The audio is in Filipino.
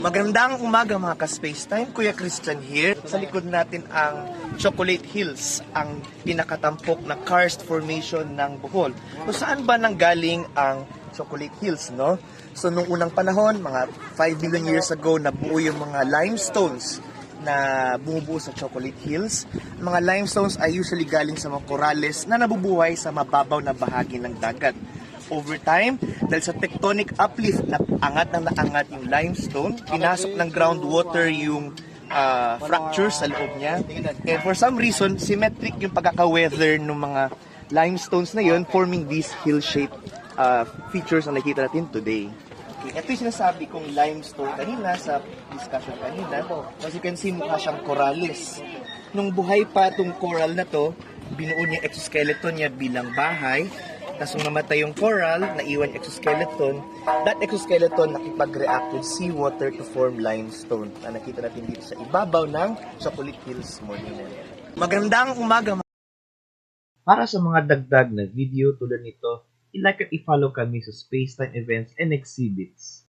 Magandang umaga mga ka-Spacetime, Kuya Christian here. Sa likod natin ang Chocolate Hills, ang pinakatampok na karst formation ng Bohol. So saan ba nanggaling ang Chocolate Hills, no? So nung unang panahon, mga 5 million years ago, nabuo yung mga limestones na bumubuo sa Chocolate Hills. Mga limestones ay usually galing sa mga corales na nabubuhay sa mababaw na bahagi ng dagat. Over time, dahil sa tectonic uplift, naangat yung limestone, pinasok ng groundwater yung fractures sa loob niya. And for some reason, symmetric yung pagkaka-weather ng mga limestones na yon, forming these hill-shaped features na nakikita natin today. Okay, ito yung sinasabi kong limestone kanina sa discussion kanina. As you can see, mukha siyang corals. Nung buhay pa itong coral na to, binuo niya exoskeleton niya bilang bahay. Tapos nung namatay yung coral, naiwan yung exoskeleton, that exoskeleton nakipag-react with seawater to form limestone na nakita natin dito sa ibabaw ng Chocolate Hills Monument. Magandang umaga! Para sa mga dagdag na video tulad nito, i-like at i-follow kami sa Spacetime Events and Exhibits.